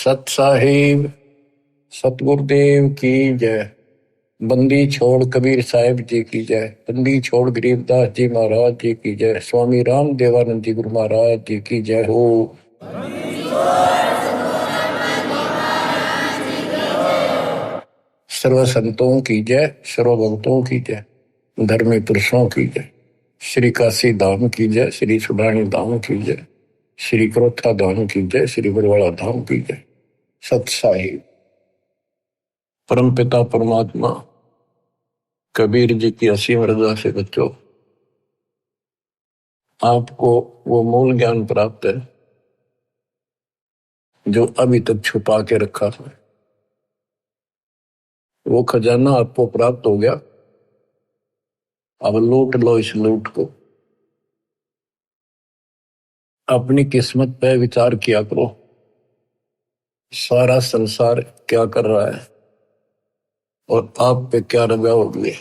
सत साहिब सतगुरुदेव की जय। बंदी छोड़ कबीर साहिब जी की जय। बंदी छोड़ गरीबदास जी महाराज जी की जय। स्वामी राम देवानंद जी गुरु महाराज जी की जय हो। सर्व संतों की जय, सर्व भक्तों की जय, धर्मी पुरुषों की जय। श्री काशी धाम की जय, श्री सुडानी धाम की जय, श्री क्रोथा धाम की जय, श्री बरवाड़ा धाम की जय। सत साहिब परमपिता परमात्मा कबीर जी की असीम रजा से बच्चों, आपको वो मूल ज्ञान प्राप्त है जो अभी तक छुपा के रखा है। वो खजाना आपको प्राप्त हो गया। अब लूट लो इस लूट को। अपनी किस्मत पे विचार किया करो, सारा संसार क्या कर रहा है और आप पे क्या रजा हो गई।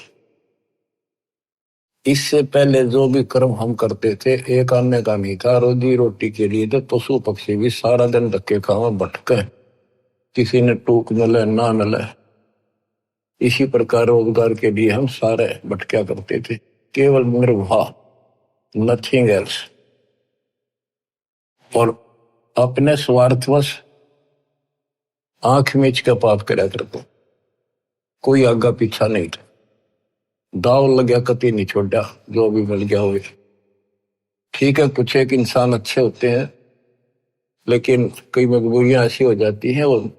इससे पहले जो भी कर्म हम करते थे, एक आने का नहीं था, रोजी रोटी के लिए तो पशु पक्षी भी सारा दिन धक्के खावा भटके, किसी ने टूक मिले ना मिले। इसी प्रकार रोजगार के लिए हम सारे भटका करते थे, केवल निर्वाह, नथिंग एल्स। और अपने स्वार्थवश आंख मीच के पाप करा करते, कोई आगा पीछा नहीं था। दाव लग गया कति नहीं छोड़ा, जो भी मिल गया हो। ठीक है, कुछ एक इंसान अच्छे होते हैं, लेकिन कई मजबूरियां ऐसी हो जाती हैं, वो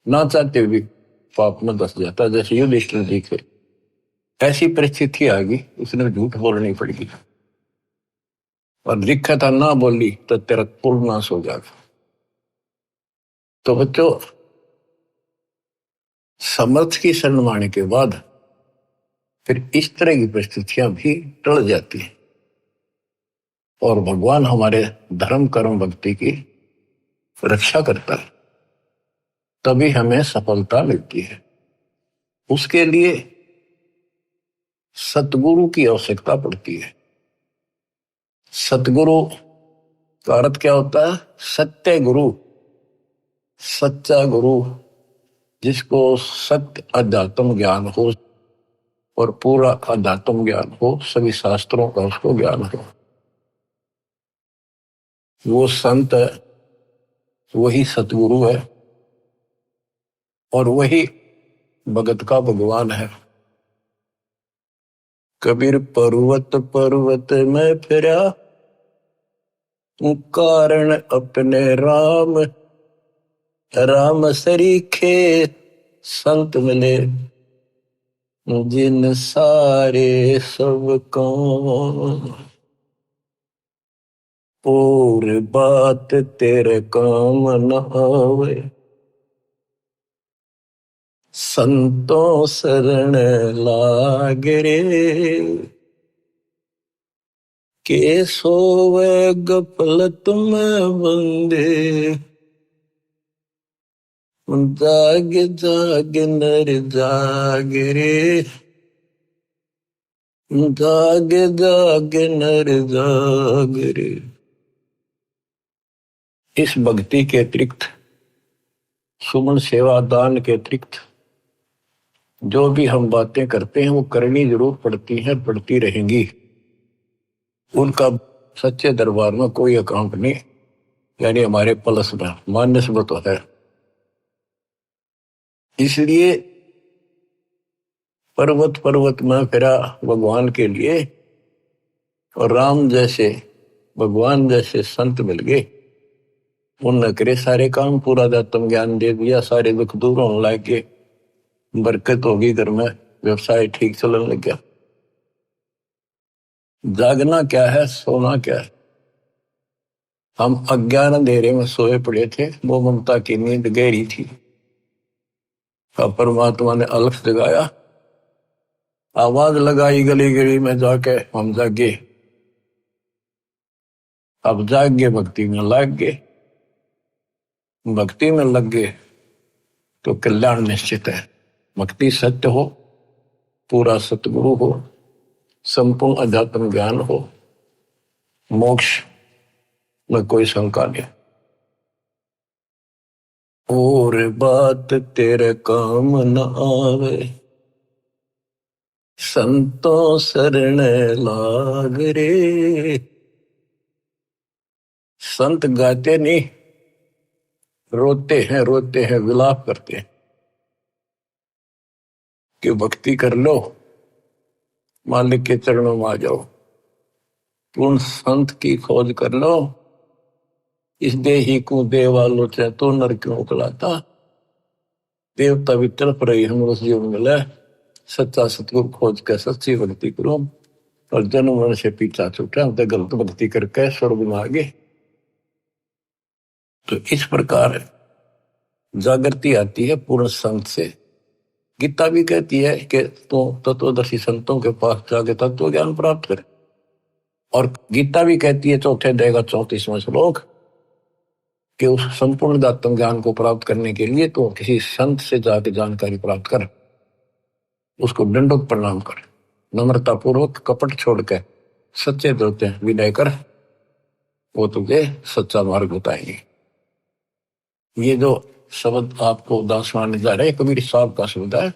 ना चाहते भी पाप में धस जाता है। जैसे युधिष्ठिर जी के ऐसी परिस्थिति आ गई, उसने झूठ बोलनी पड़ेगी और लिखा था ना बोली तो तेरा कुल नाश हो जाएगा। तो बच्चों, समर्थ की शरण माने के बाद फिर इस तरह की परिस्थितियां भी टल जाती हैं और भगवान हमारे धर्म कर्म भक्ति की रक्षा करता है, तभी हमें सफलता मिलती है। उसके लिए सतगुरु की आवश्यकता पड़ती है। सतगुरु का अर्थ क्या होता है? सत्य गुरु, सच्चा गुरु, जिसको सत्य अध्यात्म ज्ञान हो और पूरा अध्यात्म ज्ञान हो, सभी शास्त्रों का उसको ज्ञान हो। वो संत है, वही सतगुरु है और वही भगत का भगवान है। कबीर पर्वत पर्वत में फिरा, कारण अपने राम, राम सरीखे संत मिले, जिन सारे सब काम, और बात तेरे काम न आवे, संतों शरण लाग रे, के सोवे गफलत में बंदे, जाग जाग नर जाग रे, जाग जाग नर जाग रे। इस भक्ति के अतिरिक्त, सुमन सेवा दान के अतिरिक्त जो भी हम बातें करते हैं वो करनी जरूर पड़ती हैं, पड़ती रहेंगी। उनका सच्चे दरबार में कोई अकाउंट नहीं, यानी हमारे प्लस में माइनस में तो है। इसलिए पर्वत पर्वत में फिरा भगवान के लिए, और राम जैसे भगवान जैसे संत मिल गए, उनने करे सारे काम, पूरा आत्म ज्ञान दे दिया, सारे दुख दूर होने लग गए, बरकत होगी घर में, व्यवसाय ठीक चलने लग गया। जागना क्या है, सोना क्या है? हम अज्ञान अंधेरे में सोए पड़े थे, वो ममता की नींद गहरी थी। अब परमात्मा ने अलख जगाया, आवाज लगाई गली गली में जाके, हम जागे। अब जाग गए, भक्ति में लग गए। भक्ति में लग गए तो कल्याण निश्चित है। भक्ति सत्य हो, पूरा सतगुरु हो, संपूर्ण अध्यात्म ज्ञान हो, मोक्ष में कोई शंका नहीं। और बात तेरे काम न आवे, संतों शरण लाग रे। संत गाते नहीं, रोते हैं, विलाप करते हैं कि भक्ति कर लो, मालिक के चरणों में आ जाओ। पूर्ण संत की खोज कर लो, इस देही को देवालो चाहे तो नर क्यों उकलाता। देवता भी तड़प रही हम उस जीवन मिले, सच्चा सतगुरु खोज के सच्ची भक्ति करो। और जन्म मरण से पीछा छूटा, हम तो गलत भक्ति करके स्वर्ग में आ गए। तो इस प्रकार जागृति आती है पूर्ण संत से। गीता भी कहती है कि तो तत्वदर्शी संतों के पास जाके तत्व ज्ञान प्राप्त करे। और गीता भी कहती है चौथे अध्याय का 34वां श्लोक कि उस संपूर्ण दात्म ज्ञान को प्राप्त करने के लिए तो किसी संत से जाके जानकारी प्राप्त कर, उसको दंडोत प्रणाम कर, नम्रता पूर्वक कपट छोड़ के सच्चे दोते विनय कर, वो तुझे सच्चा मार्ग बताएंगे। ये जो शब्द आपको दासवान जा रहे कबीर साहब का शब्द है,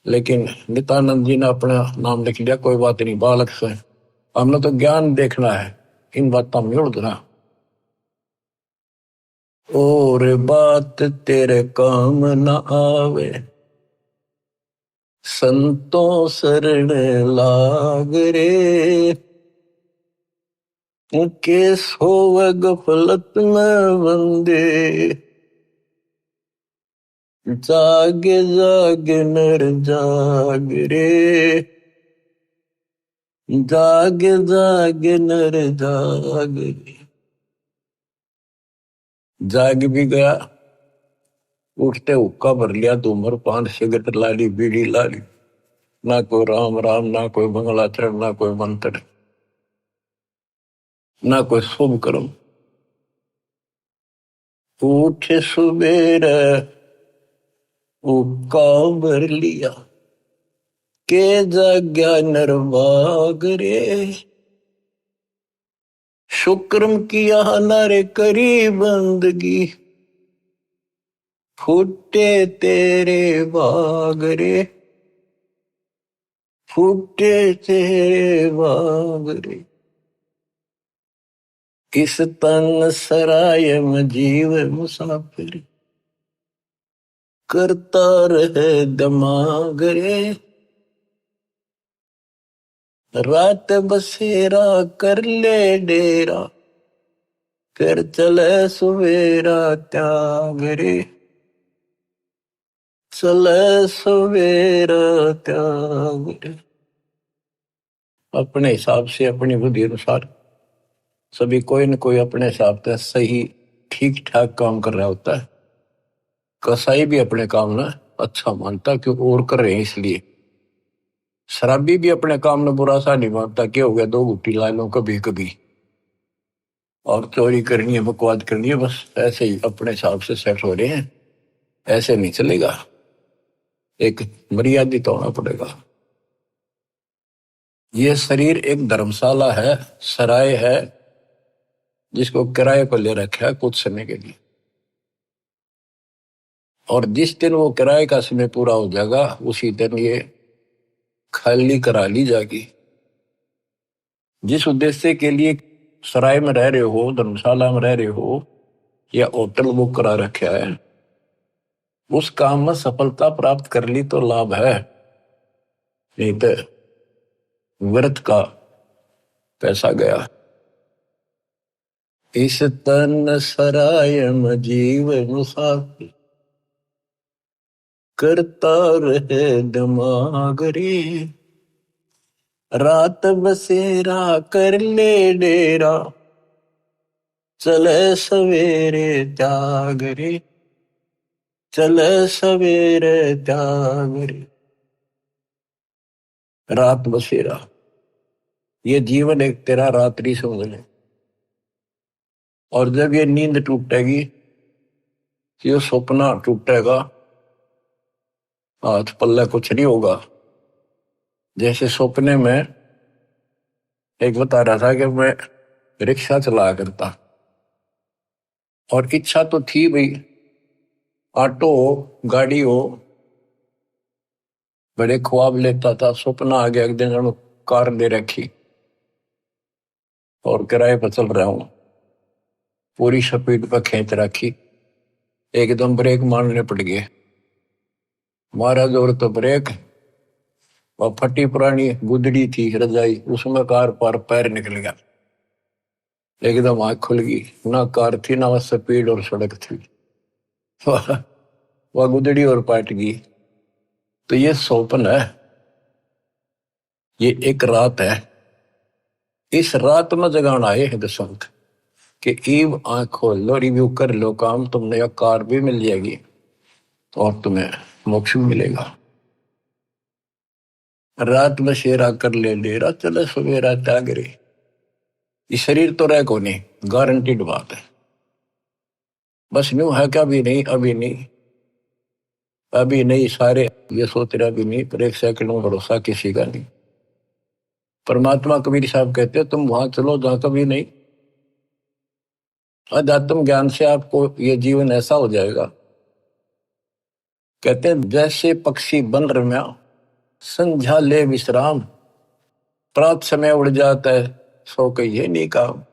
लेकिन नित्यानंद जी ने अपना नाम लिख लिया, कोई बात नहीं, बालक से हमने तो ज्ञान देखना है, इन बातों में उड़ना। और बात तेरे काम न आवे, संतों शरण लाग रे। के सोव गफलत में बंदे, जागे जागे नर जाग रे। जागे जागे नर जाग रे। जाग भी गया, उठते हुक्का भर लिया, धूम्रपान सिगरेट लाली, बीड़ी लाली, ना कोई राम राम, ना कोई मंगलाचरण, ना कोई मंत्र, ना कोई शुभ कर्म। उठ सुबेरे हुक्का भर लिया, के जाग्या नरवाग रे। शुक्रम किया नर करी बंदगी, फूटे तेरे बाग रे। फूटे तेरे बाग रे। इस तन सराय में जीव मुसाफिर, करता रहे दिमाग रे। रात बसेरा कर ले डेरा, फिर चले सवेरा त्याग रे। चले सवेरा त्याग रे। अपने हिसाब से, अपनी बुद्धि अनुसार सभी कोई न कोई अपने हिसाब से सही ठीक ठाक काम कर रहा होता है। कसाई भी अपने काम ना अच्छा मानता क्योंकि और कर रहे हैं इसलिए। शराबी भी अपने काम में बुरा सा नहीं मानता, क्या हो गया, दो घुट्टी ला लो कभी कभी, और चोरी करनी है, बकवाद करनी है, बस ऐसे ही अपने हिसाब से सेट हो रहे हैं। ऐसे नहीं चलेगा, एक मर्यादित होना पड़ेगा। ये शरीर एक धर्मशाला है, सराय है, जिसको किराए पर ले रखा है कुछ समय के लिए। और जिस दिन वो किराए का समय पूरा हो जाएगा, उसी दिन ये खाली करा ली जाएगी। जिस उद्देश्य के लिए सराय में रह रहे हो, धर्मशाला में रह रहे हो, या होटल बुक करा रखा है, उस काम में सफलता प्राप्त कर ली तो लाभ है, नहीं तो व्यर्थ का पैसा गया। इस तन सराय में जीव मुसाफिर, करता रहे दिमाग रे। रात बसेरा कर ले डेरा, चले सवेरे त्याग रे। चले सवेरे त्याग रे। रात बसेरा, ये जीवन एक तेरा रात्रि समझ ले। और जब ये नींद टूटेगी, ये सपना टूटेगा, हाथ पल्ले कुछ नहीं होगा। जैसे सपने में एक बता रहा था कि मैं रिक्शा चला करता, और इच्छा तो थी भाई ऑटो हो, गाड़ी हो, बड़े ख्वाब लेता था, सपना आ गया एक दिन जब कार ले रखी और किराए पर चल रहा हूं, पूरी स्पीड पर खींच रखी, एकदम ब्रेक मारने पड़ गए, मारा जोर तो ब्रेक, और फटी पुरानी गुदड़ी थी रजाई, उसमें कार पर पैर निकल गया, एकदम आंख खुल गई, ना कार थी ना वह स्पीड और सड़क थी, वह गुदड़ी और पाट गई। तो ये सौपन है, ये एक रात है, इस रात में जगाना आए हैं दसंत कि ईब आंख खोल लो, रिव्यू कर लो काम, तुमने कार भी मिल जाएगी और तुम्हें मोक्ष भी मिलेगा। रात में शेरा कर ले डेरा, चले सवेरा त्यागरे। ये शरीर तो रह को नहीं, गारंटीड बात है, बस न्यू है क्या, अभी नहीं, अभी नहीं, अभी नहीं, सारे ये सोच रहे अभी नहीं, पर एक सेकंड में भरोसा किसी का नहीं। परमात्मा कबीर साहब कहते हैं तुम वहां चलो जहां कभी नहीं। अध्यात्म ज्ञान से आपको ये जीवन ऐसा हो जाएगा, कहते हैं जैसे पक्षी बन रम्या, संध्या ले विश्राम, प्रात समय उड़ जाता है, सो कहिए नहीं काम।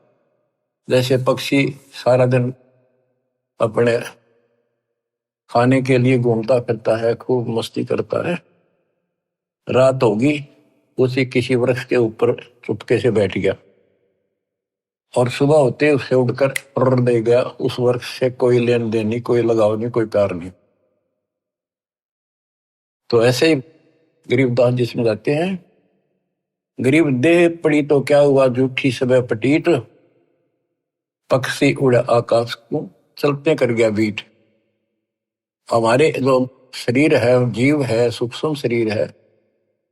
जैसे पक्षी सारा दिन अपने खाने के लिए घूमता फिरता है, खूब मस्ती करता है, रात होगी उसी किसी वृक्ष के ऊपर चुपके से बैठ गया और सुबह होते उससे उड़कर उड़ दे गया, उस वृक्ष से कोई लेन देन नहीं, कोई लगाव नहीं, कोई प्यार नहीं। तो ऐसे ही गरीबदास जी समझाते हैं, गरीब देह पड़ी तो क्या हुआ, झूठी सब पटीट, पक्षी उड़ा आकाश को, चलते कर गया बीट। हमारे जो शरीर है, जीव है, सूक्ष्म शरीर है,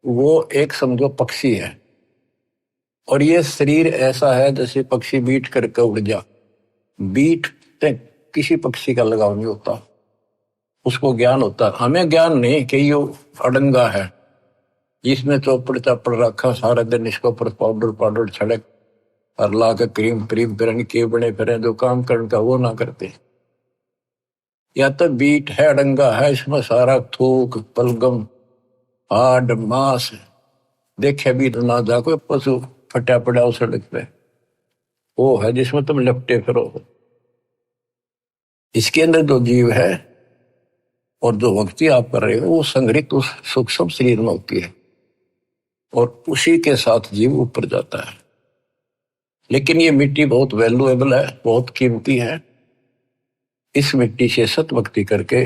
वो एक समझो पक्षी है, और ये शरीर ऐसा है जैसे पक्षी बीट करके उड़ जा, बीट किसी पक्षी का लगाव नहीं होता, उसको ज्ञान होता, हमें ज्ञान नहीं कि ये अडंगा है, इसमें चौपड़ चापड़ रखा सारा दिन, इसके ऊपर पाउडर पाउडर छड़क और ला के क्रीम क्रीम फिर के बने फिर जो काम करने का वो ना करते। या तो बीट है, अडंगा है, इसमें सारा थूक पलगम हाड मांस देखे भी ना जा, कोई पशु फटा पड़ा उस सड़क पे, वो है जिसमें तुम लपटे फिरो। इसके अंदर जो जीव है और जो भक्ति आप कर रहे हो वो संग्रहित उस सूक्ष्म शरीर में होती है, और उसी के साथ जीव ऊपर जाता है। लेकिन ये मिट्टी बहुत वैल्यूएबल है, बहुत कीमती है, इस मिट्टी से सत भक्ति करके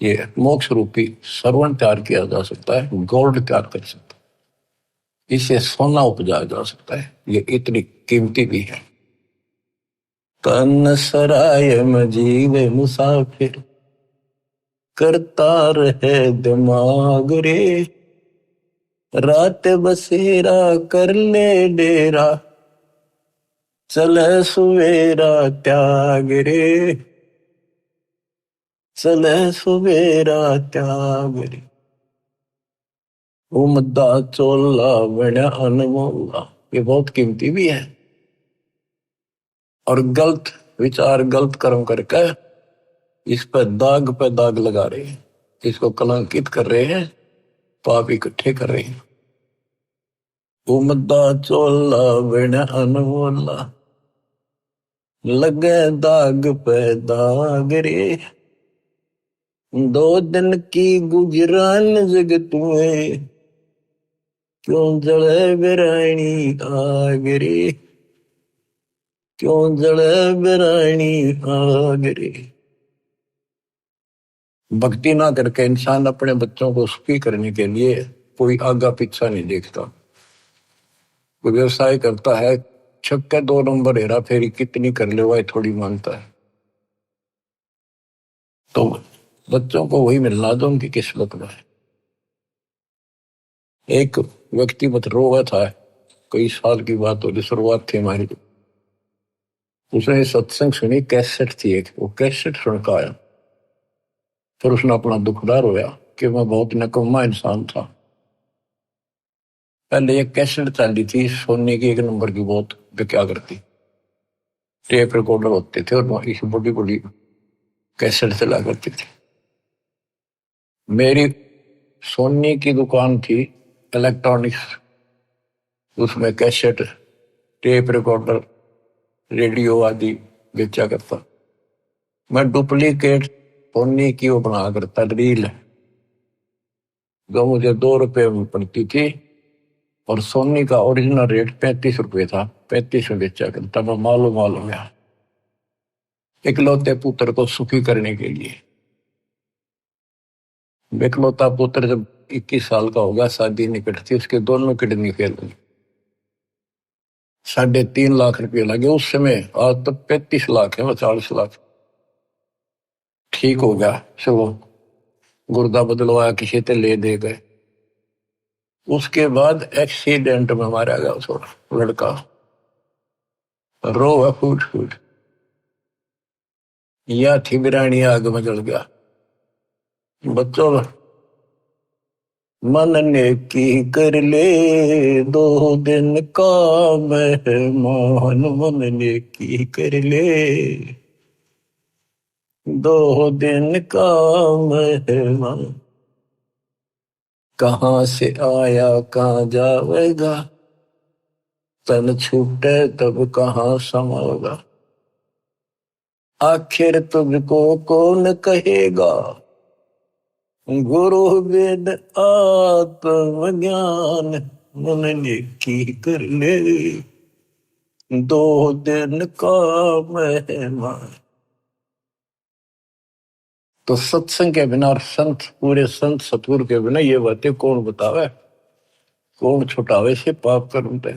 ये मोक्ष रूपी सरवण तैयार किया जा सकता है, गोल्ड तैयार कर सकता है, इससे सोना उपजाया जा सकता है, ये इतनी कीमती भी है। तन सराय में जीव मुसाफिर, करता रहे दिमाग रे, रात बसेरा कर ले डेरा, चले सुवेरा त्याग रे, चले सुवेरा त्याग रे। उमदा चोला बना अनमोला, ये बहुत कीमती भी है, और गलत विचार गलत कर्म करके इस पे दाग लगा रहे हैं, इसको कलंकित कर रहे हैं, पाप इकट्ठे कर रहे हैं। उमदा चोला बना अनमोला, लगे दाग पे दाग रे, दो दिन की गुजरान जगत में, क्यों जले बिरानी आग रे, क्यों जले बिरानी आग रे। भक्ति ना करके इंसान अपने बच्चों को सुखी करने के लिए कोई आगा पीछा नहीं देखता, कोई व्यवसाय करता है, छक्के 2 नंबर हेरा फेरी कितनी कर ले वह थोड़ी मानता है, तो बच्चों को वही मिलना जो उनकी किस्मत में है। एक व्यक्ति मत रोगा था, कई साल की बात हो, शुरुआत थी हमारी, उसने सत्संग सुनी, कैसेट थी एक, वो कैसेट सुन का आया, फिर उसने अपना दुखदार होया कि मैं बहुत नकम्मा इंसान था। पहले एक कैसेट चली थी सोने की, 1 नंबर की, बहुत क्या करती, टेप रिकॉर्डर होते थे और इस बड़ी बड़ी कैसेट चला करती थी। मेरी सोनी की दुकान थी इलेक्ट्रॉनिक्स, उसमें कैसेट, टेप रिकॉर्डर, रेडियो आदि बेचा करता। मैं डुप्लीकेट सोनी की वो बना करता रील, जो मुझे 2 रुपए में पड़ती थी, और सोनी का ओरिजिनल रेट 35 रुपए था। 35 में बेचा करता। मैं मालूम हो गया, इकलौते पुत्र को सुखी करने के लिए। इकलौता पुत्र जब 21 साल का होगा, शादी निकट थी, उसके दोनों किडनी फेल हुई। 3.5 लाख रुपये लगे उस समय। आज तो 35 लाख है, 40 लाख। ठीक हो गया, चलो गुर्दा बदलवाया, किसी से ले दे गए। उसके बाद एक्सीडेंट में मारा गया थोड़ा लड़का, रो फूट फूट, या थिबरानी आग में जल गया। बच्चों, मन ने की कर ले 2 दिन का मेहमान, मन ने की कर ले 2 दिन का मेहमान। कहाँ से आया कहाँ जाएगा, तन छूटे तब कहाँ समाएगा। आखिर तुझको कौन कहेगा, गुरु वेद आत्मज्ञान। मन ने की कर ले 2 दिन का मेहमान। तो सत्संग के बिना और संत, पूरे संत सतगुरु के बिना ये बातें कौन बतावे, कौन छुटावे से पाप कर्म पे।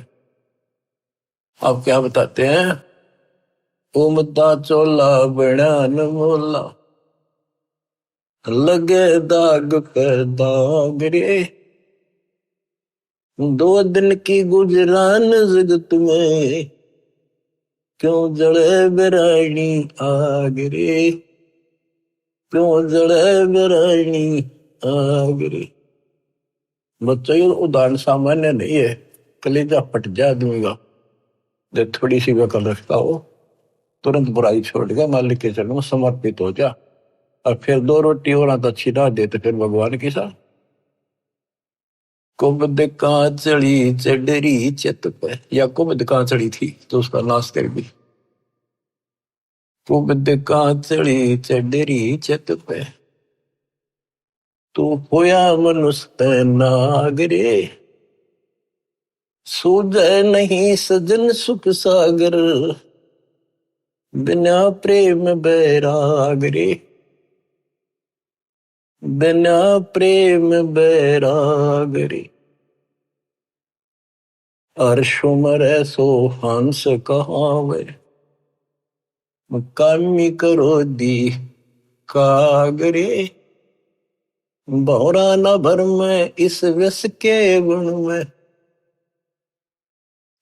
आप क्या बताते हैं, उमदा चोला बना न मोला, लगे दाग पे दाग रे। 2 दिन की गुजरान जगत में, क्यों जड़े बेरानी आग रे, क्यों जड़े बेरानी आग रे। बच्चों, ये उदाहरण सामान्य नहीं है, कलेजा फट जाए आदमी का। जब थोड़ी सी वकल रखता हो, तुरंत बुराई छोड़ के मालिक के चरणों में समर्पित हो जा, और फिर 2 रोटी और तो अच्छी ना दे तो फिर भगवान के साथ। कुबद कांचड़ी चढ़ी चित पे, या कुबद कांचड़ी थी तो उसका नाश कर दी। कुबद कांचड़ी चढ़ी चित पे, तू होया मनुष्य नागरे। सूझे नहीं सजन सुख सागर, बिना प्रेम बैराग रे, बिना प्रेम बैराग रे। अर्शुमर सो हंस कहावे, कामी करो दी कागरे। भौरा न भर में इस विष के गुण में,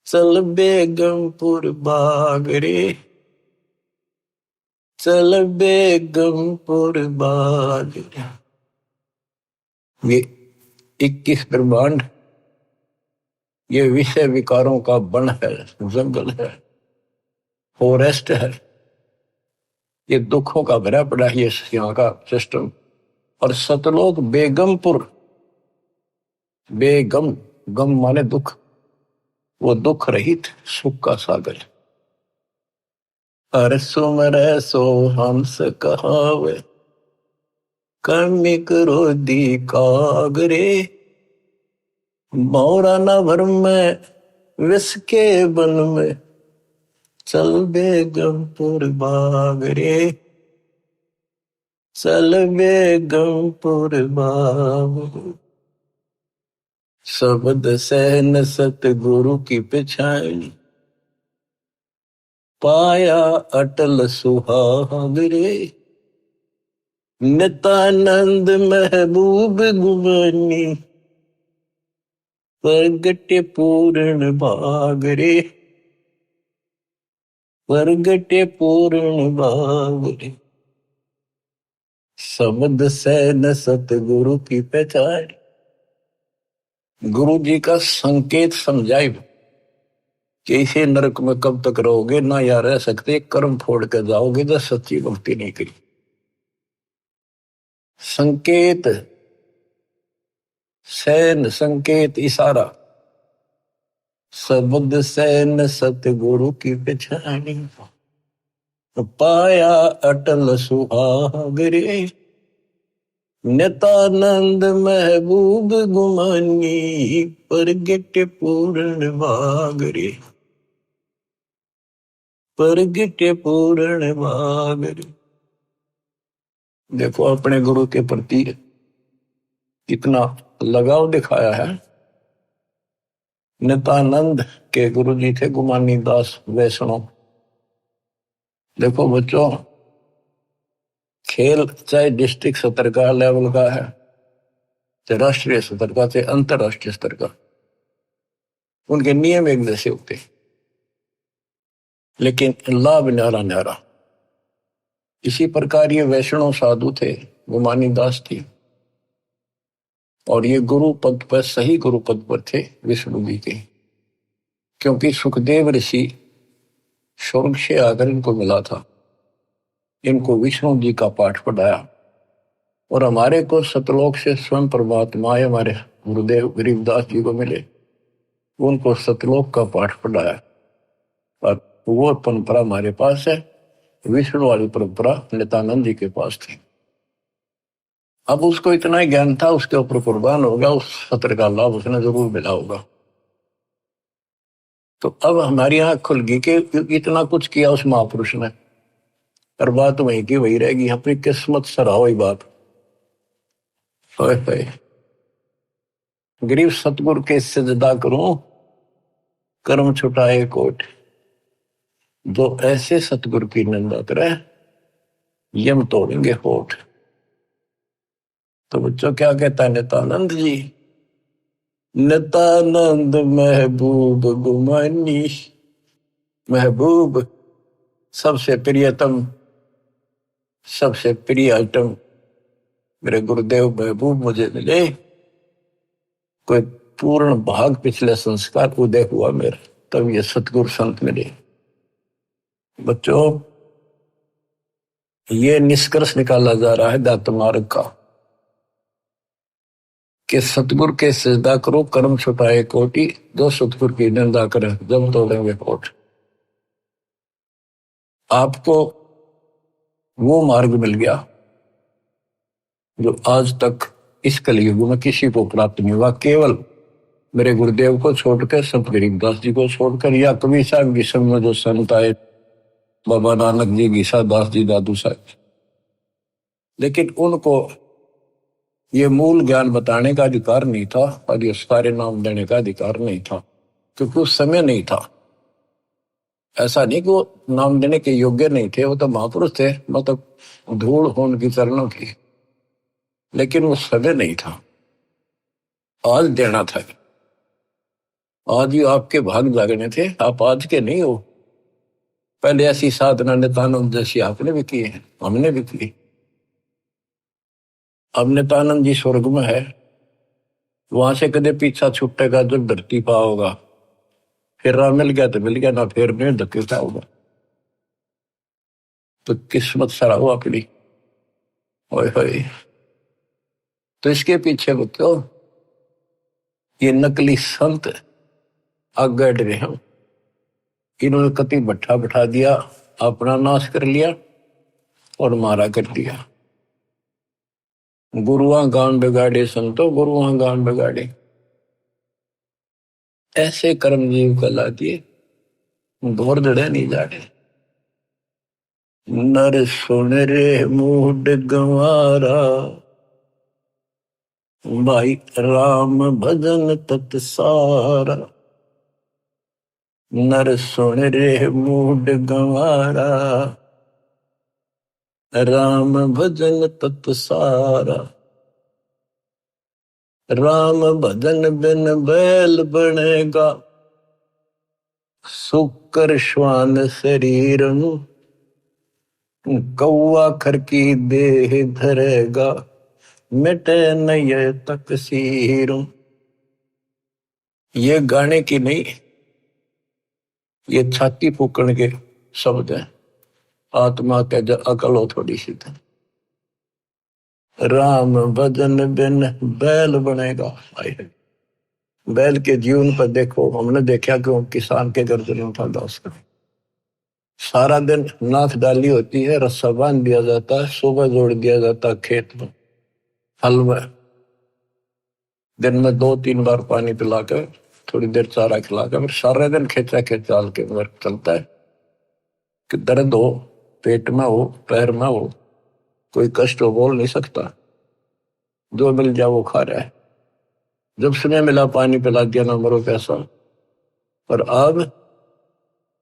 चल बेगमपुर बागरे, चल बेगमपुर बागरे। ये 21 ब्रह्मांड, ये विषय विकारों का वन है, जंगल है, फॉरेस्ट है। ये दुखों का भरा पड़ा है ये यहाँ का सिस्टम। और सतलोक बेगमपुर, बेगम, गम माने दुख, वो दुख रहित सुख का सागर। अर सुमर सो हंस कहावे, कर्मी करो दी कागरे। मौरा न भर में विष के बन में, चल बेगमपुर बागरे, चल बेगमपुर बागरे। शब्द सहन सतगुरु की पिछाड़ी, पाया अटल सुहागरे। नित्यानंद महबूब गुमानी, प्रगटे पूर्ण बागरे, प्रगटे पूर्ण बागरे। शब्द सहन सतगुरु की पहचान। गुरु जी का संकेत समझाए कि इसे नरक में कब तक रहोगे, ना या रह सकते, कर्म फोड़ कर जाओगे जब सच्ची भक्ति नहीं करी। संकेत सैन संकेत इशारा, शब्द सैन सतगुरु की पहचानी, पाया अटल सुहाग रे, नितानंद महबूब गुमानी, परगट पूर्ण भाग रे, परगट पूर्ण भाग रे। देखो अपने गुरु के प्रति कितना लगाव दिखाया है। नितानंद के गुरु जी थे गुमानी दास वैष्णव। देखो बच्चों, खेल चाहे डिस्ट्रिक्ट स्तर का लेवल का है, चाहे राष्ट्रीय स्तर का, चाहे अंतरराष्ट्रीय स्तर का, उनके नियम एक जैसे होते, लेकिन लाभ न्यारा न्यारा। इसी प्रकार ये वैष्णव साधु थे, गुमानी दास थी, और ये गुरु पद पर, सही गुरु पद पर थे विष्णु जी के, क्योंकि सुखदेव ऋषि स्वर्ग से आकर इनको मिला था, इनको विष्णु जी का पाठ पढ़ाया, और हमारे को सतलोक से स्वयं परमात्मा हमारे गुरुदेव गरीबदास जी को मिले, उनको सतलोक का पाठ पढ़ाया, और वो परंपरा हमारे पास है। विष्णु वाली परंपरा नित्यानंद जी के पास थी। अब उसको इतना ही ज्ञान था, उसके ऊपर कुर्बान हो गया, उस सत्र का लाभ उसने जरूर मिला होगा। तो अब हमारी आंख खुल गई कि इतना कुछ किया उस महापुरुष ने, और बात वहीं की वही रहेगी। अपनी किस्मत सराहो ही बात। गरीब सतगुरु के सजदा करूं, कर्म छुटाए कोट, जो ऐसे सतगुरु की निंदा करे यम तोड़ेंगे होठ। तो बच्चों क्या कहता है नित्यानंद जी, नित्यानंद महबूब गुमानी, महबूब सबसे प्रियतम, सबसे प्रिय आइटम मेरे गुरुदेव महबूब मुझे मिले। कोई पूर्ण भाग पिछले संस्कार उदय हुआ मेरा, तब ये सतगुरु संत मिले। बच्चों, ये निष्कर्ष निकाला जा रहा है दात मार्ग का कि सतगुरु के सजदा करो, कर्म छुटाए कोटि, जो सतगुरु की निंदा करे जब तोड़ेंगे कोट। आपको वो मार्ग मिल गया जो आज तक इस कलयुग में किसी को प्राप्त नहीं हुआ, केवल मेरे गुरुदेव को छोड़कर, संत गरीबदास जी को छोड़कर, या कबीर साहब की संग में जो संत आए, बाबा नानक जी, गीसा दास जी, दादू साहब, लेकिन उनको ये मूल ज्ञान बताने का अधिकार नहीं था, और ये सारे नाम देने का अधिकार नहीं था, क्योंकि उस समय नहीं था। ऐसा नहीं कि वो नाम देने के योग्य नहीं थे, वो तो महापुरुष थे, मतलब धूल हो उनकी चरणों की, लेकिन वो समय नहीं था। आज देना था, आज ही आपके भाग जागने थे, आप आज के नहीं हो। पहले ऐसी साधना नित्यानंद जैसी आपने भी की है, हमने भी की। अब नित्यानंद जी स्वर्ग में है, वहां से कदे पीछा छूटेगा जब धरती पा होगा, फिर राह मिल गया तो मिल गया, ना फिर नहीं धकेलता होगा। तो किस्मत सरा हो अपनी। ओए होए, तो इसके पीछे बच्चों ये नकली संत आगे रहे हैं। इन्होंने कति भट्ठा बैठा दिया, अपना नाश कर लिया और मारा कर दिया। गुरुआ गान बिगाड़े संतो, गुरुआ गान बिगाड़े, ऐसे कर्म जीव कला दिए, घोर दड़े नहीं जाड़े। नर सुन रे मूड गंवारा, भाई राम भजन तत सारा। नर सुन रे मूड गंवारा, राम भजन तत सारा। राम भजन बिन बैल बनेगा, सुकर श्वान शरीर नु। कौआ खर की देह धरेगा, मिटे नय तकसीर। ये गाने की नहीं, ये छाती फूकण के शब्द हैं। आत्मा के जो अकल हो थोड़ी सी, राम भजन बिन बैल बनेगा। बैल के जीवन पर देखो, हमने देखा कि वो किसान के गर्दन उठाता उसका सारा दिन नाथ डाली होती है, रस्सा बांध दिया जाता है, सुबह जोड़ दिया जाता है खेत में, हल में, दिन में 2-3 बार पानी पिलाकर थोड़ी देर चारा खिलाकर फिर सारे दिन खेचा खेचाल के वर्क चलता है कि दर्द हो, पेट में हो, पैर में हो, कोई कष्ट हो, बोल नहीं सकता, जो मिल जाए वो खा रहा है। जब समय मिला पानी पिला दिया, ना मरो पैसा। और अब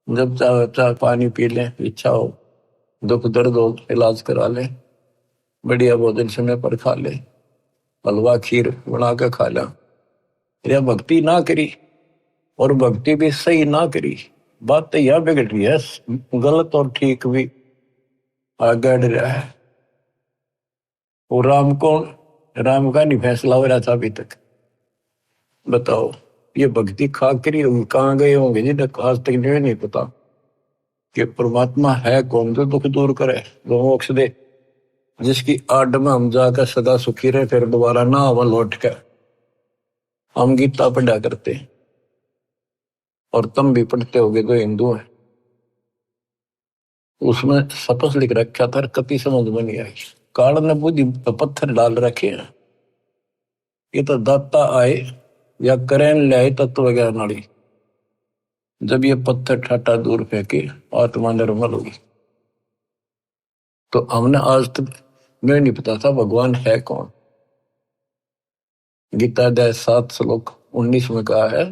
जब चाहे चाहे पानी पी लें, इच्छा हो, दुख दर्द हो, इलाज करा ले, बढ़िया भोजन समय पर खा ले, हलवा खीर बना के खा ला, या भक्ति ना करी और भक्ति भी सही ना करी, बात तो यह बिगड़ रही है, गलत और ठीक भी आगे रहा है। वो राम कौन, राम का नहीं फैसला हो रहा था अभी तक। बताओ, ये भक्ति खा करी कहाँ गए होंगे जिन्हें आज तक नहीं पता कि परमात्मा है कौन, जो दुख दूर करे, जो मोक्ष दे, जिसकी आड़ में हम जाकर सदा सुखी रहे, फिर दोबारा ना हम लौट कर। हम गीता पढ़ा करते हैं और तुम भी पढ़ते होगे जो हिंदू है, उसमें सपस लिख रखा था, कभी समझ में नहीं आई। काल ने बुद्धि पत्थर डाल रखे हैं, ये तो दाता आए या करें ले आए तत्व ज्ञान नाड़ी, जब ये पत्थर ठाटा दूर फेंके आत्मा निर्मल होगी। तो हमने आज तक मैं नहीं पता था भगवान है कौन। गीता अध्याय 7 श्लोक 19 में कहा है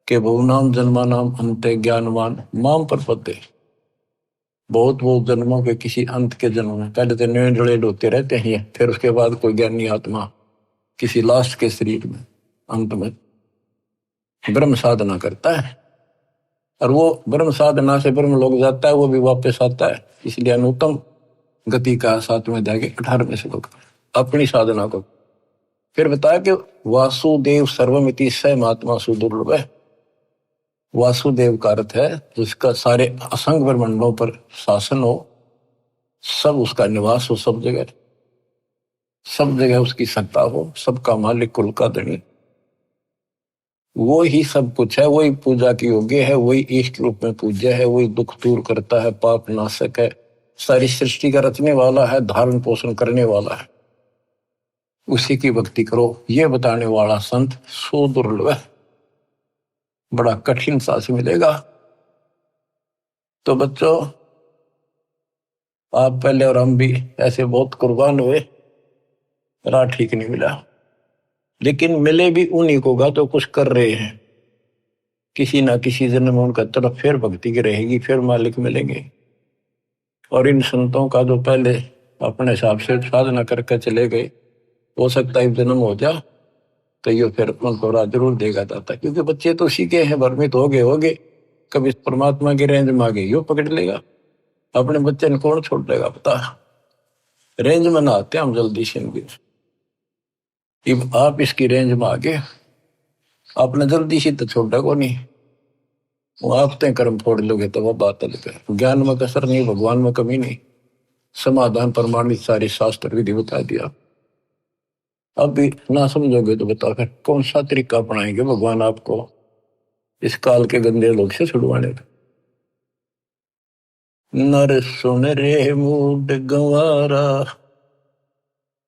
कि बहुनाम जन्मा नाम अंते ज्ञानवान माम प्रपद्ये। बहुत जन्मों के किसी अंत के जन्म में, पहले तो नए जड़े होते रहते हैं, फिर उसके बाद कोई ज्ञानी आत्मा किसी लास्ट के शरीर में अंत में ब्रह्म साधना करता है, और वो ब्रह्म साधना से ब्रह्म लोग जाता है, वो भी वापस आता है। इसलिए अनुत्तम गति का 7वें अध्याय के 18वें श्लोक अपनी साधना को फिर बताया कि वासुदेव सर्वमिति स महात्मा सुदुर्लभ है। वासुदेव का अर्थ है जिसका सारे असंग ब्रह्मांडों पर शासन हो, सब उसका निवास हो, सब जगह उसकी सत्ता हो, सबका मालिक, कुल का धनी, वो ही सब कुछ है, वही पूजा की योग्य है, वही इष्ट रूप में पूज्य है, वही दुख दूर करता है, पाप नाशक है, सारी सृष्टि का रचने वाला है, धारण पोषण करने वाला है, उसी की भक्ति करो, ये बताने वाला संत सुदुर्लभ है, बड़ा कठिन सांस मिलेगा। तो बच्चों, आप पहले और हम भी ऐसे बहुत कुर्बान हुए, राह ठीक नहीं मिला, लेकिन मिले भी उन्हीं को गा तो कुछ कर रहे हैं, किसी ना किसी जन्म में उनका तरफ फिर भक्ति की रहेगी, फिर मालिक मिलेंगे। और इन संतों का जो पहले अपने हिसाब से साधना करके चले गए, हो सकता है जन्म हो जा तो ये फिर उनको राह जरूर देगा जाता, क्योंकि बच्चे तो सीखे हैं, भ्रमित हो गए, कभी परमात्मा की रेंज में आ गए यो पकड़ लेगा, अपने बच्चे ने कौन छोड़ देगा पता। रेंज में ना आते हम जल्दी से, अब आप इसकी रेंज में आ गए, आपने जल्दी से तो छोड़ा को नहीं, वो आप तय कर्म फोड़ लोगे तो वह बात अलग है। ज्ञान में कसर नहीं, भगवान में कमी नहीं, समाधान प्रमाणित सारी शास्त्र विधि बता दिया। अब भी ना समझोगे तो बताओ फिर कौन सा तरीका अपनाएंगे भगवान आपको इस काल के गंदे लोग से छुड़वाने का। नर सुन रे मूड गंवारा,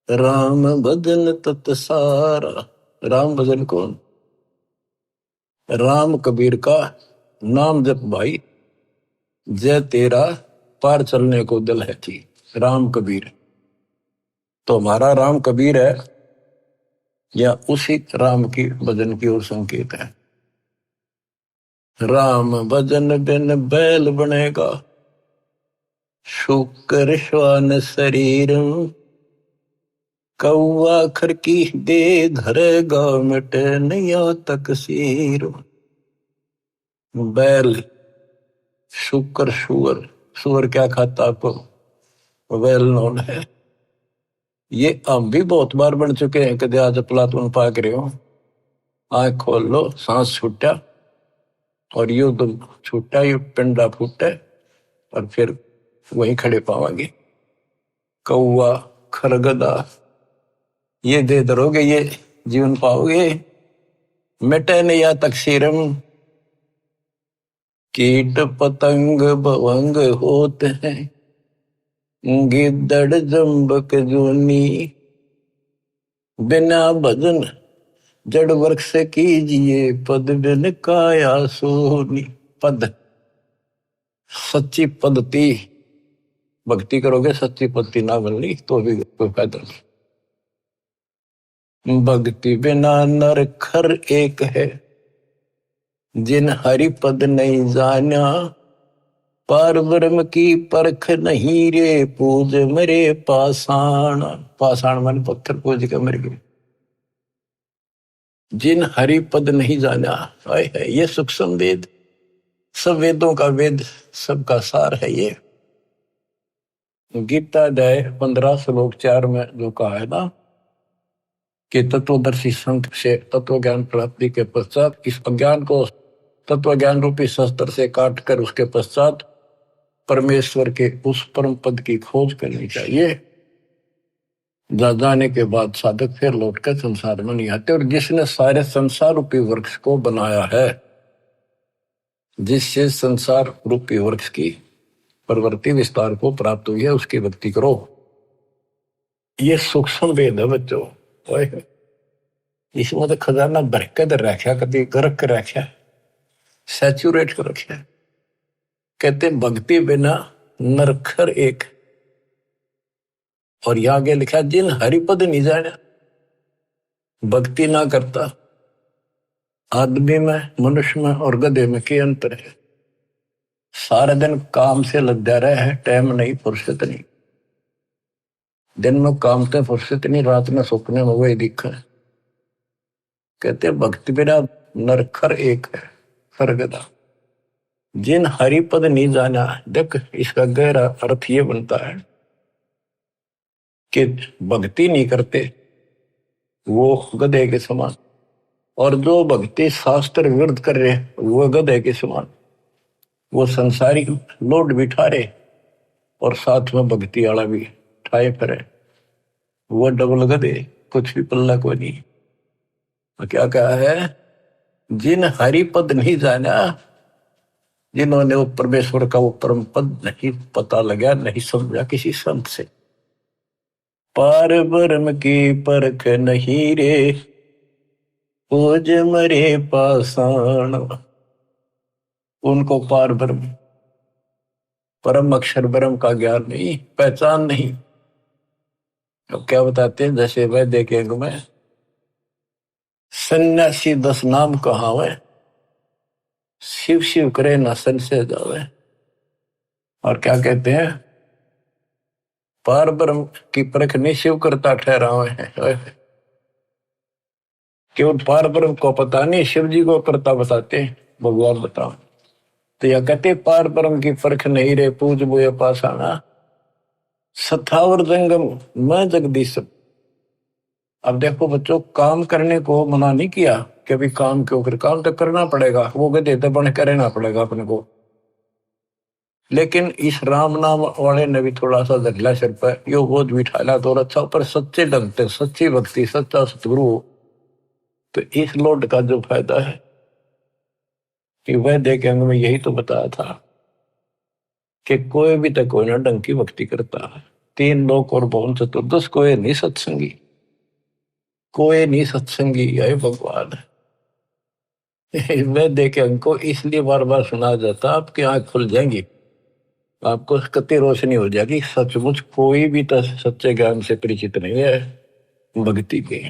राम भजन तत सारा। राम भजन कौन? राम कबीर का नाम जप भाई, जय तेरा पार चलने को दिल है थी। राम कबीर तो हमारा राम कबीर है या उसी राम की भजन की ओर संकेत है। राम भजन बिन बैल बनेगा, शुक्र श्वान शरीर, कौआ खर की दे धरेगा, मिटे नैया तक सीर। बैल, शुक्र, सुअर, सुअर क्या खाता आपको वेल नोन है। ये हम भी बहुत बार बन चुके हैं, कदे आज प्लातून पाक रहे हो, आंख खोल लो, सांस छूटा और यू तो छूटा, यू पिंडा फूटा और फिर वहीं खड़े पावांगे। कौआ, खरगदा, ये दे दरोगे ये जीवन पाओगे। मिटे न या तकसीरम, कीट पतंग भवंग होते हैं, गिद्दड़ जम्बक जूनी, बिना भजन जड़ वृक्ष से कीजिए, पद बिन काया सोनी। पद, सच्ची पद्धति, भक्ति करोगे सच्ची पद्धति ना मिलनी तो भी कोई फायदा नहीं। भक्ति बिना नर खर एक है, जिन हरि पद नहीं जाना, पार ब्रह्म की परख नहीं रे, पूज मरे पाषाण। पाषाण मन पत्थर पूज के मर गए। जिन हरि पद नहीं जाना, है ये सूक्ष्म वेद, सब वेदों का वेद, सबका सार है ये। गीता अध्याय 15 श्लोक 4 में जो कहा है ना कि तत्वदर्शी संत से तत्व ज्ञान प्राप्ति के पश्चात इस अज्ञान को तत्व ज्ञान रूपी शस्त्र से काट कर उसके पश्चात परमेश्वर के उस परम पद की खोज करनी चाहिए। जाने के बाद साधक फिर लौटकर संसार में नहीं आते। और जिसने सारे संसार रूपी वृक्ष को बनाया है, जिससे संसार रूपी वृक्ष की प्रवृत्ति विस्तार को प्राप्त हुई है, उसकी भक्ति करो। ये सूक्ष्म वेद है बच्चों, इसमें तो खजाना भर के रखा, कभी गरक कर रखा, सैचुरेट कर रखा। कहते भक्ति बिना नरखर एक, और यहां आगे लिखा जिन हरिपद नहीं जाना, भक्ति ना करता। आदमी में, मनुष्य में और गधे में क्या अंतर है? सारा दिन काम से लद्या रहे है, टाइम नहीं, फुर्सत नहीं। दिन में काम से फुर्सत नहीं, रात में सपने में वही दिखा है। कहते भक्ति बिना नरखर एक है, सरगदा। जिन हरिपद नहीं जाना, देख इसका गहरा अर्थ ये बनता है कि भक्ति नहीं करते वो गधे के समान, और जो भक्ति शास्त्र विरुद्ध कर रहे वो गधे के समान। वो संसारी लोड बिठा रहे और साथ में भक्ति वाला भी ठाए फिरे, वो डबल गधे, कुछ भी पल्ला को नहीं। क्या कहा है? जिन हरिपद नहीं जाना, जिन्होंने वो परमेश्वर का वो परम पद नहीं पता लगा, नहीं समझा किसी संत से। पार ब्रह्म की परख नहीं रे, पूज मरे पाषाण। उनको पार ब्रह्म, परम अक्षर ब्रह्म का ज्ञान नहीं, पहचान नहीं। अब क्या बताते हैं, जैसे वह देखेंगे मैं सन्यासी 10 नाम कहावे, शिव शिव करे ना संशय जावे। और क्या कहते हैं? पार ब्रह्म की परख नहीं शिव करता ठहरावे है, केवल पार ब्रह्म को पता नहीं, शिव जी को करता बताते हैं, भगवान बताओ। तो यह कहते पार ब्रह्म की परख नहीं रे, पूज बोए पाषाणा, सथावर जंगम मैं जगदीश। अब देखो बच्चों, काम करने को मना नहीं किया कि अभी काम क्यों कर, काम तो करना पड़ेगा, वो गधे तो बन करना पड़ेगा अपने को। लेकिन इस राम नाम वाले ने भी थोड़ा सा धरला सिर पर, यो बोझ बिठाला तो अच्छा, पर सच्चे ढंग से सच्ची भक्ति, सच्चा सतगुरु, तो इस लोड का जो फायदा है कि वह देखे में यही तो बताया था कि कोई भी तक कोई ना ढंग की भक्ति करता है। 3 लोक और भवन चतुर्दश, कोई नहीं सत्संगी, कोई नहीं सत्संगी है भगवान। वह देखे हमको इसलिए बार बार सुना जाता, आपकी आंख खुल जाएंगी, आपको कति रोशनी हो जाएगी। सचमुच कोई भी तो सच्चे ज्ञान से परिचित नहीं है भक्ति के।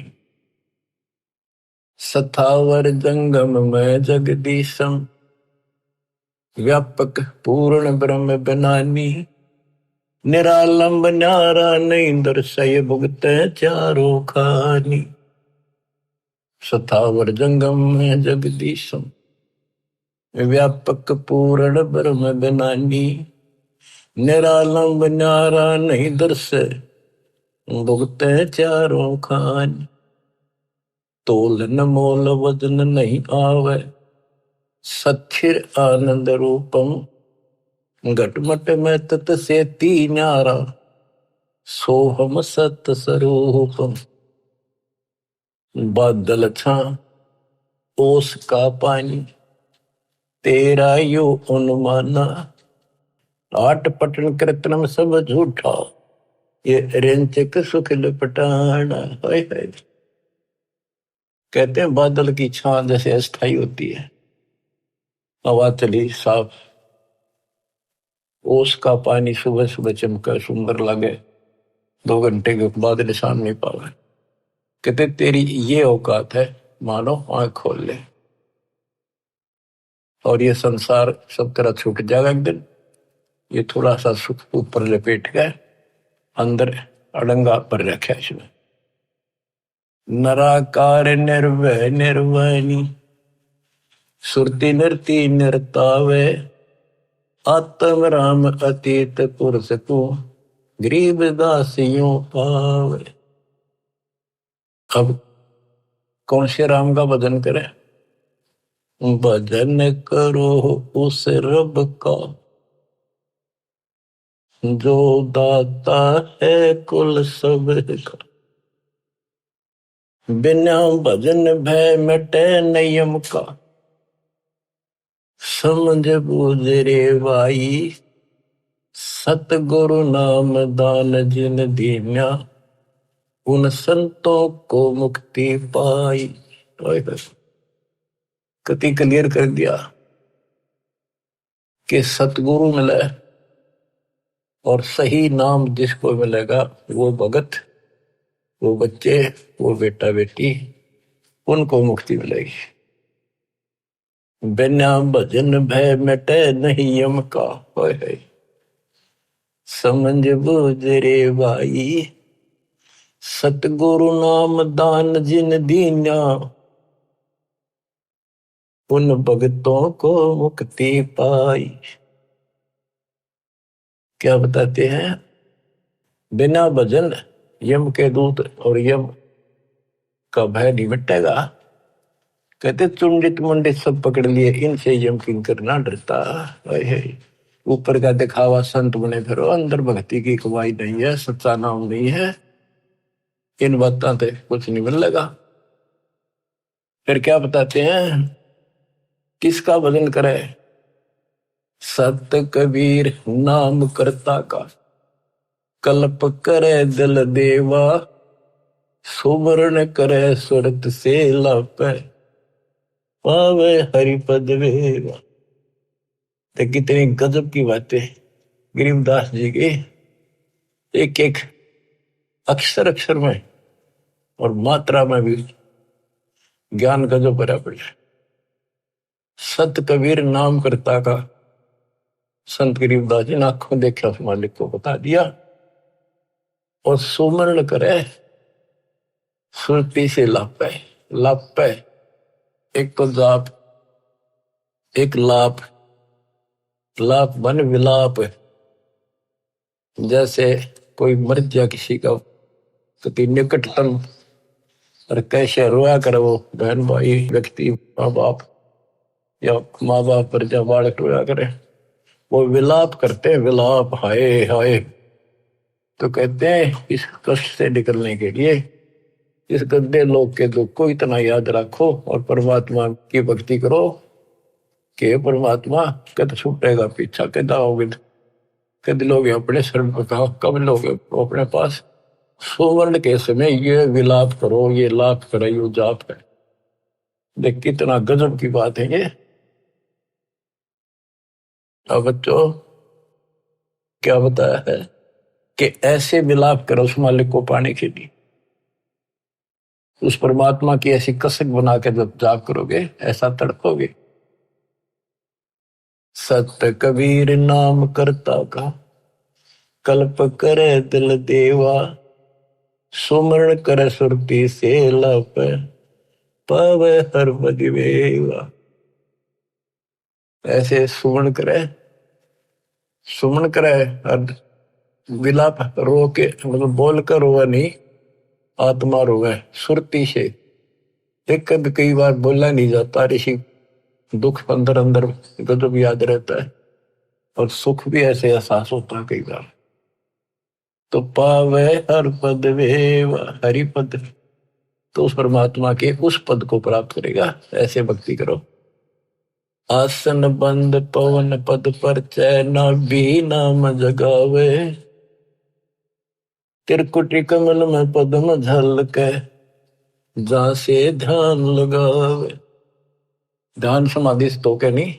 सथावर जंगम में जगदीशम, व्यापक पूर्ण ब्रह्म बनानी, निरालंब न्यारा नहीं दर्शय भुगत चारों खानी। सथावर जंगम में जगदीशम, व्यापक पूर्ण ब्रह्म बनानी, निरालंब न्यारा नहीं दर्शय भुगत चारों खानी। तोल न मोल वजन नहीं आवे, सथिर आनंद रूपम, घटमट में तत से ती न्यारा, सोहम सत स्वरूपम। बादल छा ओस का पानी, तेरा यो अनुमाना, आट पटन कृत्रिम सब झूठा, ये रेंचक सुख लपटाना। हाय हाय। कहते हैं बादल की छां जैसे अस्थाई होती है, हवा चली साफ, ओस का पानी सुबह सुबह चमका सुंदर लगे, 2 घंटे के बाद निशान नहीं पावे। कहते तेरी ये औकात है, मानो आंख खोल ले और ये संसार सब तरह छूट जाएगा एक दिन। ये थोड़ा सा सुख ऊपर लपेट गए, अंदर अड़ंगा पर रखे इसमें। नराकार निर्भय निर्वाणी, सुरती नरती नरतावे, आत्म राम अतीत पुरुष को, गरीब दासियों पावे। अब कौन से राम का भजन करें? भजन करो उस रब का, जो दाता है कुल सब का। बिना भजन भय मिटे नियम का, समझ बूझ रे भाई, सतगुरु नाम दान जिन दीन्या, उन संतों को मुक्ति पाई। कति क्लियर कर दिया कि सतगुरु मिले और सही नाम जिसको मिलेगा वो भगत, वो बच्चे, वो बेटा बेटी, उनको मुक्ति मिलेगी। बिना भजन भय मिटे नहीं यम का, है समझ बूझ रे भाई, सतगुरु नाम दान जिन दीन्या, उन भगतों को मुक्ति पाई। क्या बताते हैं? बिना भजन यम के दूत और यम का भय नहीं मिटेगा। कहते चुंडित मुंडित सब पकड़ लिए, इनसे यम किंकर ना डरता। ऊपर का दिखावा संत बने फिरो, अंदर भक्ति की कमाई नहीं है, सच्चा नाम नहीं है, इन बातों से कुछ नहीं मिलेगा। फिर क्या बताते हैं? किसका भजन करे? सत कबीर नाम करता का, कल्प करे दिल देवा, सुमरण करे सुरत से लापे, पावे हरिपद वेवा। तो कितनी गजब की बातें गरीबदास जी की, एक एक अक्षर अक्षर में और मात्रा में भी ज्ञान गजब भरा पड़ा। सत कबीर नाम करता का, संत गरीबदास जी ने आंखों देखा उस मालिक को बता दिया। और सुमरण करे सुरती से लापे, लापे एक तो जाप, एक लाप, लाप बन विलाप। जैसे कोई मर जा किसी का कति निकटतम, और कैसे रोया करे वो बहन भाई व्यक्ति, माँ बाप या माँ बाप पर जब बालक रोया करे, वो विलाप करते हैं, विलाप, हाय हाय। तो कहते हैं इस कष्ट से निकलने के लिए इस गंदे लोग के दुख को इतना याद रखो और परमात्मा की भक्ति करो कि परमात्मा कद छूटेगा पीछा, कद आओगे, कद लोग अपने शरण पर कहा, कब लोग अपने पास। सुवर्ण के समय ये विलाप करो, ये लाप करे, यो जाप है। देख कितना गजब की बात है ये। अब बच्चों क्या बताया है कि ऐसे विलाप करो उस मालिक को पाने के लिए, उस परमात्मा की ऐसी कसक बना के जब जाप करोगे ऐसा तड़पोगे। सत्य कबीर नाम करता का, कल्प करे दिल देवा, सुमरण करे सुरती से लप, पावे हर बदिवेवा। ऐसे सुमरण करे, सुमरण करे और विलाप रो के, मतलब बोल कर रोवा नहीं, आत्मा रोवे सुरती से। एक कई बार बोला नहीं जाता, ऋषि दुख अंदर अंदर गजब याद रहता है और सुख भी ऐसे एहसास होता है कई बार। तो पावे हर पद वेव, हरि पद तो उस परमात्मा के उस पद को प्राप्त करेगा। ऐसे भक्ति करो। आसन बंद पवन पद पर चैन भी नाम जगावे, त्रिकुटी कमल में पद्म झलके, जहां से ध्यान लगावे। ध्यान समाधि तो क्या नहीं,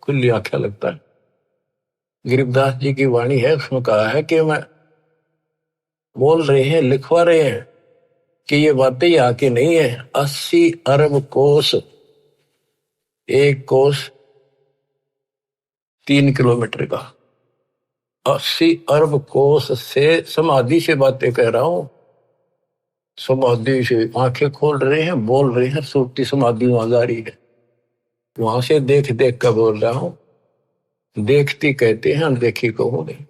खुली आंखें लगता है। गरीबदास जी की वाणी है, उसमें कहा है कि मैं बोल रहे हैं, लिखवा रहे हैं कि ये बातें यहाँ की नहीं है। 80 अरब कोस, एक कोस 3 किलोमीटर का, 80 अरब कोस से समाधि से बातें कह रहा हूं। समाधि से आंखें खोल रहे हैं, बोल रहे हैं, सूती समाधि वहां जा रही है। वहां से देख देख कर बोल रहा हूं। देखती कहते हैं, अनदेखी को हो नहीं।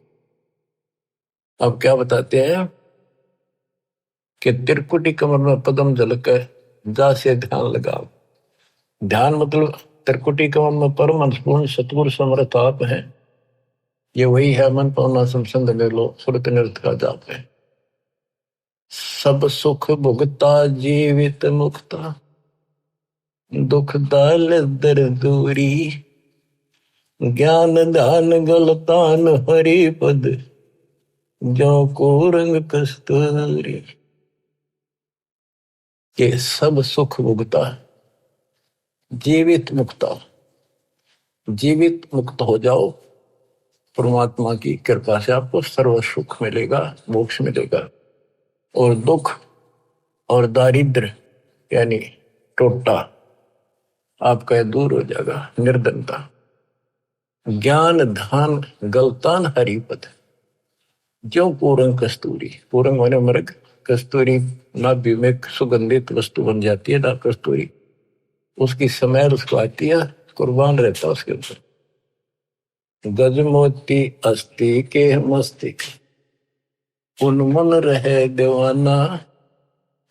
अब क्या बताते हैं कि त्रिकुटी कमर में पदम झलक है, जा से ध्यान लगाओ। ध्यान मतलब त्रिकुटी कमर में परम अंशपूर्ण सतगुरु समर्थ आप है। ये वही है मन पावना समसंद में लो सुरत नृत का जाप है। सब सुख भुगता जीवित मुक्ता, दुख दाल दर दूरी, ज्ञान दान गलतान हरि पद, जो को रंग कस्तूरी। के सब सुख भुगता, जीवित मुक्ता। जीवित मुक्त हो जाओ, परमात्मा की कृपा से आपको सर्व सुख मिलेगा, मोक्ष मिलेगा। और दुख और दारिद्र यानी टोटा आपका दूर हो जाएगा, निर्धनता। ज्ञान धान गलतान हरिपद, जो पूरंग कस्तूरी। पूरंग माने मृग, कस्तूरी नाभि में सुगंधित वस्तु बन जाती है ना कस्तूरी, उसकी समय उसको आती है, कुर्बान रहता है उसके ऊपर। गजमोती अस्थि के मस्तिष्क, उन्मन रहे दीवाना,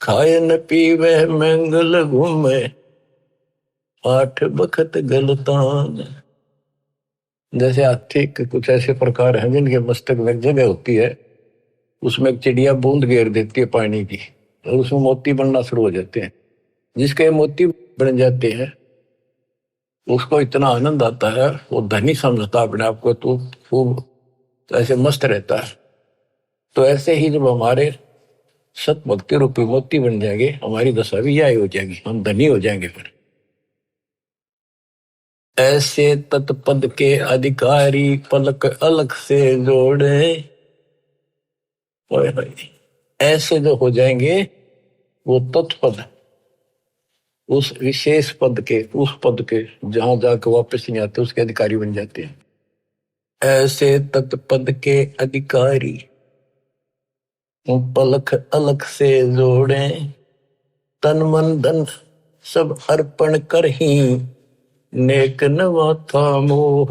खाए न पीवे मंगल घूमे, 8 बखत गलतान। जैसे हाथी के कुछ ऐसे प्रकार हैं जिनके मस्तक में जगह होती है, उसमें एक चिड़िया बूंद घेर देती है पानी की, और उसमें मोती बनना शुरू हो जाते हैं। जिसके मोती बन जाते हैं उसको इतना आनंद आता है, वो धनी समझता अपने आप को, तो खूब ऐसे मस्त रहता है। तो ऐसे ही जब हमारे सत भक्ति रूपी मोती बन जाएंगे, हमारी दशा भी यही हो जाएगी, हम धनी हो जाएंगे। फिर ऐसे तत्पद के अधिकारी पलक अलग से जोड़े, ऐसे जो हो जाएंगे वो तत्पद, उस विशेष पद के, उस पद के जहां जाकर वापस नहीं आते, उसके अधिकारी बन जाते हैं। ऐसे तत्पद के अधिकारी पलक अलग से जोड़े, तन मन धन सब अर्पण कर ही, नेक नवा था मोह।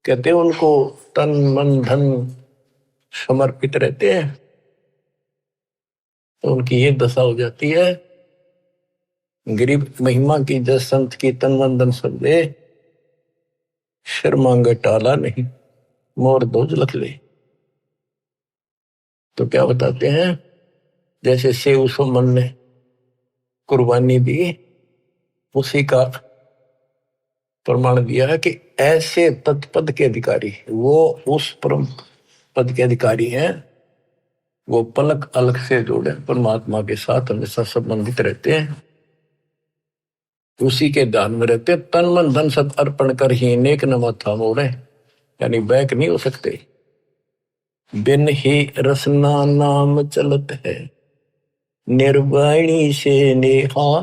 कहते हैं उनको तन मन धन समर्पित रहते हैं, तो उनकी ये दशा हो जाती है। गरीब महिमा की जस संत की तन मन धन सब दे, शर्मांग टाला नहीं, मोर दोज लख ले। तो क्या बताते हैं, जैसे सेव सुमन ने कुर्बानी दी, उसी का प्रमाण दिया है कि ऐसे तत्पद के अधिकारी, वो उस परम पद के अधिकारी हैं, वो पलक अलग से जोड़े परमात्मा के साथ हमेशा संबंधित रहते हैं, उसी के ध्यान में रहते। तन मन धन सब अर्पण कर ही नेक न माथा मोड़े, यानी बैक नहीं हो सकते। बिन ही रसना नाम चलत है, निर्वाणी से नेहा,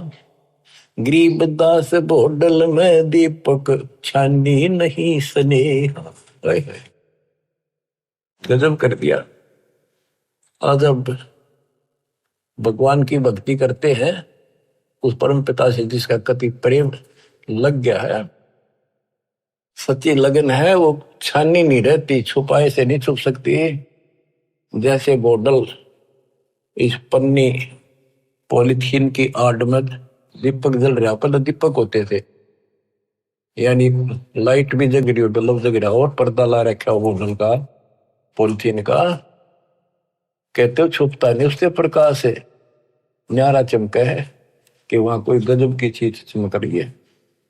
गरीब दास बोडल में दीपक, छानी नहीं स्नेहा। गजब कर दिया। आज अब भगवान की भक्ति करते हैं, उस परम पिता से जिसका कति प्रेम लग गया है, सच्ची लगन है, वो छानी नहीं रहती, छुपाए से नहीं छुप सकती। जैसे बोतल इस पन्नी पॉलिथीन की आड़ में दीपक जल रहा, पहले दीपक होते थे, यानी लाइट भी जग रही हो, बल्ब जग रहा, और पर्दा ला रखा हो बोतल का, पॉलिथीन का, कहते हो छुपता नहीं उससे प्रकाश है। न्यारा चमका है कि वहां कोई गजब की चीज चमक रही है,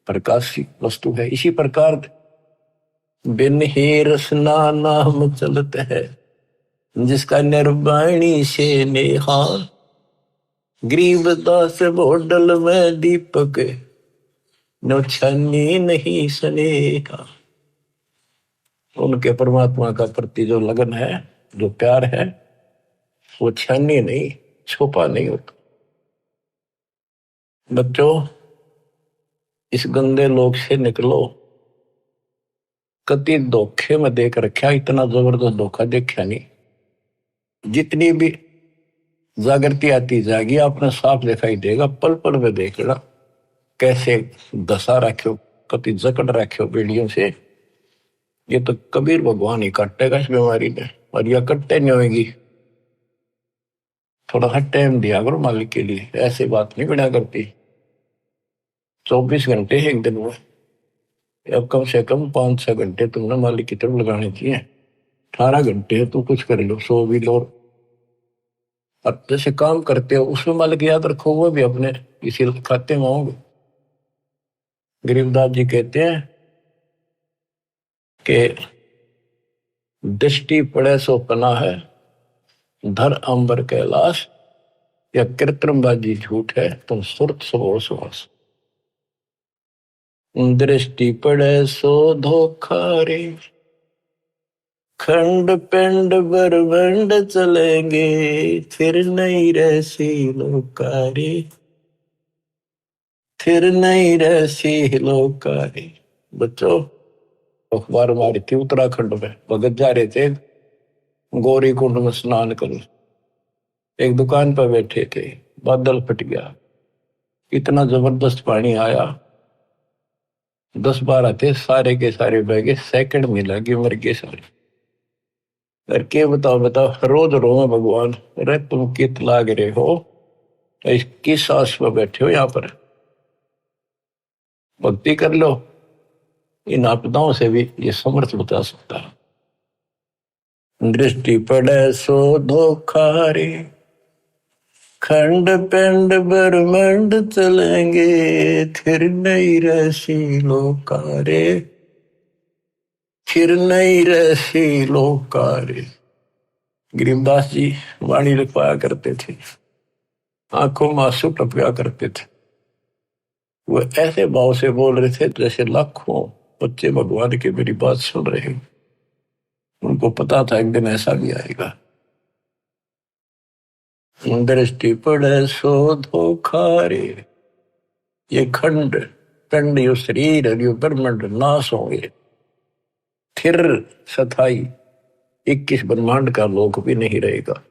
प्रकाश की वस्तु है। इसी प्रकार बिन ही रसना नाम चलत है, जिसका निर्वाणी से नेहा, गरीबदास बोडल में दीपक, नो छानी नहीं स्नेहा। उनके परमात्मा का प्रति जो लगन है, जो प्यार है, वो छानी नहीं, छुपा नहीं होता। बच्चों, इस गंदे लोक से निकलो। कति धोखे में देख रखा, इतना जबरदस्त धोखा देखा नहीं। जितनी भी जागृति आती जाएगी, आपने साफ दिखाई देगा, पल पल में देखना कैसे दशा रखो, कति जकड़ रखो बेड़ियों से। ये तो कबीर भगवान ही काटेगा इस बीमारी में, और यह कटते नहीं होगी। थोड़ा सा टाइम दिया करो मालिक के लिए, ऐसी बात नहीं बना करती। 24 घंटे एक दिन में, अब कम से कम 5-6 घंटे तुमने मालिक की तरफ लगाने चाहिए। 18 घंटे तो कुछ कर लो, सो भी लो। अब जैसे काम करते हो उसमें मालिक याद रखो, वो भी अपने इसी खाते में होंगे। गरीबदास जी कहते हैं कि दृष्टि पड़े सो पना है, धर अंबर कैलाश, या कृत्रिमबाजी झूठ है, तुम सुरत सो सुहास। दृष्टि पड़े सो धोखा रे, खंड पिंड ब्रह्मंड चलेंगे, फिर नहीं रहसी लोकारी, फिर नहीं रहसी लोकारी। बच्चों, अखबार मारी थी उत्तराखंड में, भगत जा रहे थे गौरी कुंड में स्नान कर, एक दुकान पर बैठे थे, बादल फट गया, इतना जबरदस्त पानी आया, 10-12 थे, सारे के सारे बह गए, सेकंड में लगे, मर गए सारे। करके बताओ रोज रो भगवान, अरे तुम कित लाग रहे हो, किस आस पर बैठे हो, यहाँ पर भक्ति कर लो। इन आपदाओं से भी ये समर्थ बता सकता है। दृष्टि पड़े सो धोखा रे, खंड पिंड ब्रह्मंड चलेंगे, फिर नहीं रहसी लोकारे, फिर नहीं रहसी लोकारे। गरीबदास जी वाणी लिखवाया करते थे, आंखों में आंसू टपका करते थे। वो ऐसे भाव से बोल रहे थे जैसे लाखों बच्चे भगवान की मेरी बात सुन रहे हैं। उनको पता था एक दिन ऐसा भी आएगा। दृष्टि पड़े सो धोखा रे, ये खंड पिंड, यो शरीर, यो ब्रह्मांड नाश होंगे, फिर सथाई 21 ब्रह्मांड का लोक भी नहीं रहेगा।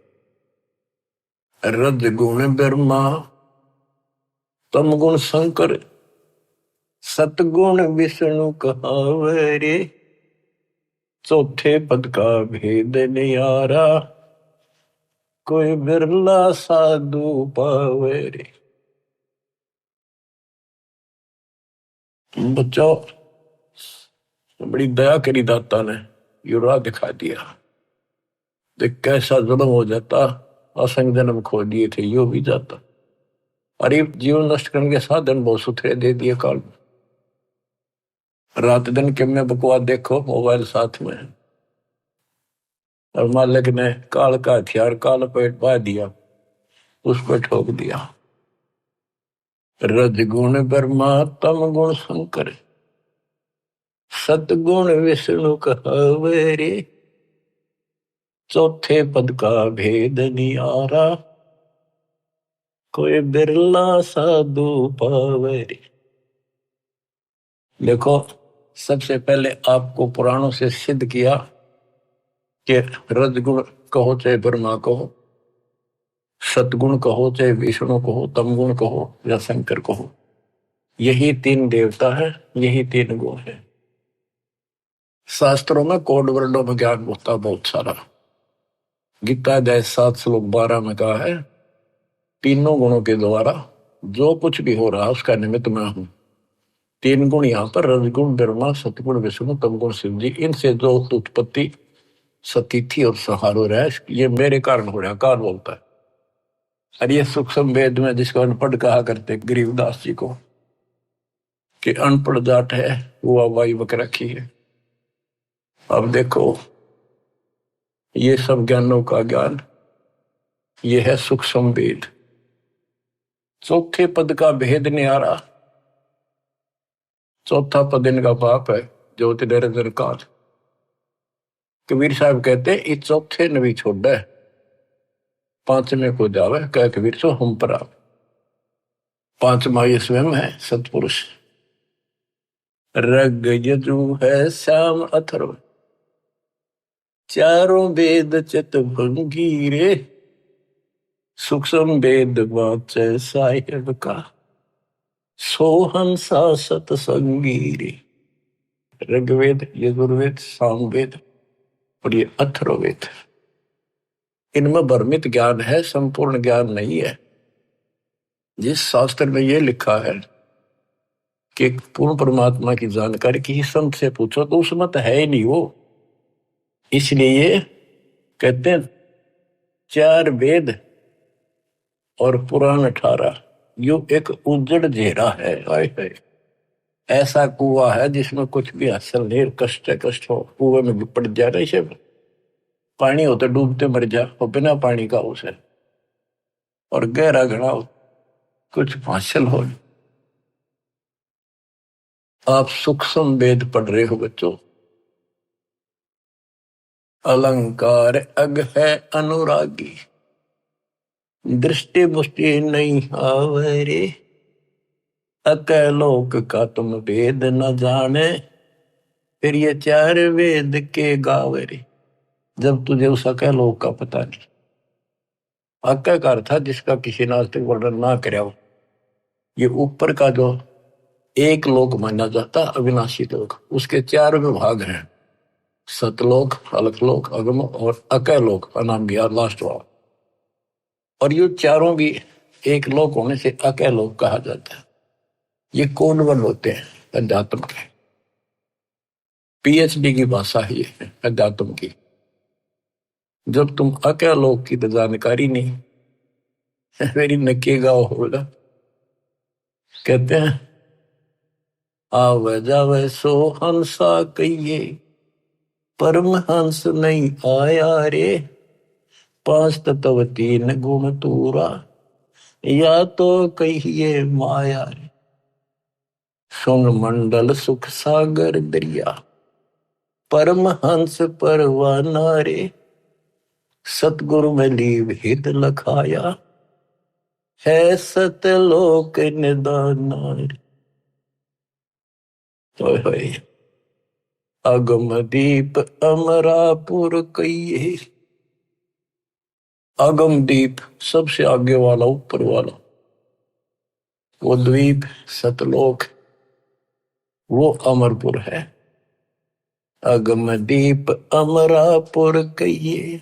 रज गुण ब्रह्मा, तम गुण शंकर, सतगुण विष्णु कहावे रे, चौथे पद का भेद नियारा, कोई बिरला साधु पावे रे। बच्चों, बड़ी दया करी दाता ने, ये राह दिखा दिया। देख कैसा जुल्म हो जाता, असंग जन्म खो दिए थे, यो भी जाता। अरे जीवन नष्ट करने के साधन बहुत सुथरे दे दिए काल में। रात दिन के में बकवास देखो, मोबाइल साथ में, और मालिक ने काल का हथियार काल पेट पा दिया, उस पर ठोक दिया। रज गुण ब्रह्मा, तम गुण शंकर, सतगुण विष्णु कहावे रे, चौथे पद का भेद नियारा, कोई बिरला साधु पावे रे। देखो, सबसे पहले आपको पुराणों से सिद्ध किया कि रजगुण कहो चाहे ब्रह्मा कहो, सतगुण कहो चाहे विष्णु कहो, तमगुण कहो या शंकर कहो, यही 3 देवता है, यही 3 गुण है। शास्त्रों में कोड वर्डों में ज्ञान होता बहुत सारा। गीता अध्याय 7 श्लोक 12 में कहा है, तीनों गुणों के द्वारा जो कुछ भी हो रहा है उसका निमित्त मैं हूं। 3 गुण यहाँ पर, रजगुण ब्रह्मा, सतगुण विष्णु, तमगुण शिव जी, इनसे जो उत्पत्ति सतिथि और संहार हो रहा है, ये मेरे कारण हो रहा है, काल बोलता है। और ये सूक्ष्म वेद में जिसको अनपढ़ कहा करते गरीबदास जी को, कि अनपढ़ जाट है वो वाई बक रखी है। अब देखो ये सब ज्ञानों का ज्ञान, ये है सूक्ष्म वेद। चौथे पद का भेद न्यारा, चौथा पद इनका बाप है ज्योति निरंजन काल। कबीर साहब कहते हैं इस चौथे ने भी छोड़ है, पांचवें को जावे कह कबीर सो हम पर आवे। पांचवा ये स्वयं है सतपुरुष। रग यजु है श्याम अथर्व, चारों वेद चित भंगीरे, सूक्ष्म वेद वाचे साहिब का, सोहंसा सतसंगी रे। ऋग्वेद, यजुर्वेद, सामवेद और ये अथर्ववेद, इनमें भ्रमित ज्ञान है, संपूर्ण ज्ञान नहीं है। जिस शास्त्र में ये लिखा है कि पूर्ण परमात्मा की जानकारी किसी संत से पूछो तो उसमें तो है ही नहीं वो। इसलिए ये कहते हैं चार वेद और पुराण 18, यो एक उजड़ घेरा है। आए है ऐसा कुआ है जिसमें कुछ भी हासिल नहीं, कष्ट हो, कुएं में पड़ जाए ना, इसे पानी हो तो डूबते मर जा, और बिना पानी का उसे, और गहरा घड़ा हो कुछ हासिल हो। आप सूक्ष्म वेद पढ़ रहे हो बच्चों। अलंकार अग है अनुरागी, दृष्टि मुष्टि नहीं आवरे, अकलोक का तुम वेद न जाने, फिर ये चार वेद के गावरे। जब तुझे उस अकलोक का पता नहीं, अक्का का अर्थ था जिसका किसी ने आज तक वर्णन ना कराया हो। ये ऊपर का जो एक लोक माना जाता अविनाशी लोक, उसके चार विभाग हैं, सतलोक, अलकलोक, अगम और अकलोक, अनाम गया लास्ट वाला। और ये चारों भी एक लोक होने से अकलोक कहा जाता है। ये कोनवन होते हैं अध्यात्म के, पीएचडी की भाषा ही है अध्यात्म की। जब तुम अकलोक की तो जानकारी नहीं, मेरी नकेगा होगा। कहते हैं आवे जावे सो हंसा कहिए, परमहंस नहीं आया रे, पांच तत्व तीन गुण तूरा, या तो कहिए माया रे। सुन मंडल सुख सागर दरिया, परमहंस परवाना रे, सतगुरु में लीव हित लखाया, है सतलोक निदाना रे। अगम दीप अमरापुर कहिए, अगम दीप सबसे आगे वाला, ऊपर वाला, वो द्वीप सतलोक, वो अमरपुर है। अगम दीप अमरापुर कहिए,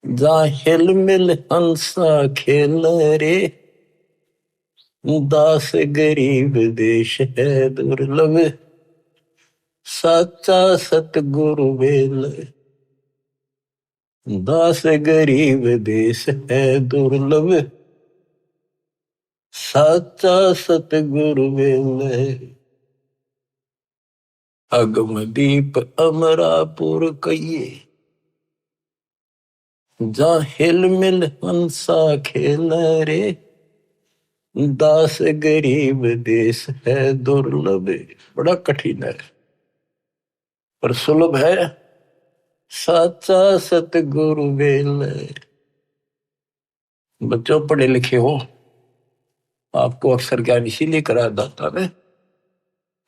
जा हिल मिल हंसा खेल रे, दास गरीब देश है दुर्लभ, साचा सतगुरु वेल। दास गरीब देश है दुर्लभ, साचा सतगुरु वेल। अगम दीप अमरापुर कहिए, जा हिल मिल हंसा खेल रे, दास गरीब देश है दुर्लभ। बड़ा कठिन है पर सुलभ है, साचा सतगुरु वेल। बच्चों पढ़े लिखे हो, आपको अक्सर ज्ञान इसीलिए करा जाता है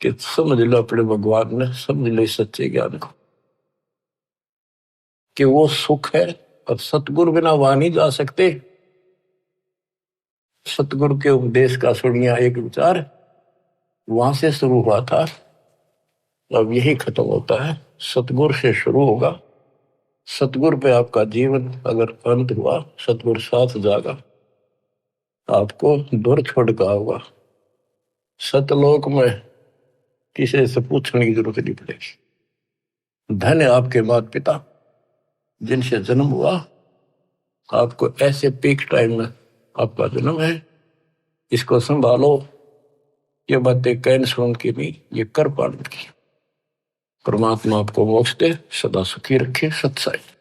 कि समझ लो अपने भगवान ने, समझ लो सच्चे ज्ञान को, कि वो सुख है और सतगुरु बिना वहां नहीं जा सकते। सतगुरु के उपदेश का सुनिया एक विचार, वहां से शुरू हुआ था, अब यही खत्म होता है। सतगुरु से शुरू होगा, सतगुरु पे आपका जीवन अगर अंत हुआ, सतगुरु साथ जागा, आपको दूर छोड़ का होगा। सतलोक में किसी से पूछने की जरूरत नहीं पड़ेगी। धन्य आपके माता पिता जिनसे जन्म हुआ, आपको ऐसे पीक टाइम में आपका जन्म है, इसको संभालो। ये बातें कहने सुन की नहीं, ये कर पाने की। परमात्मा आपको मोक्ष दे, सदा सुखी रखे। सत्साई।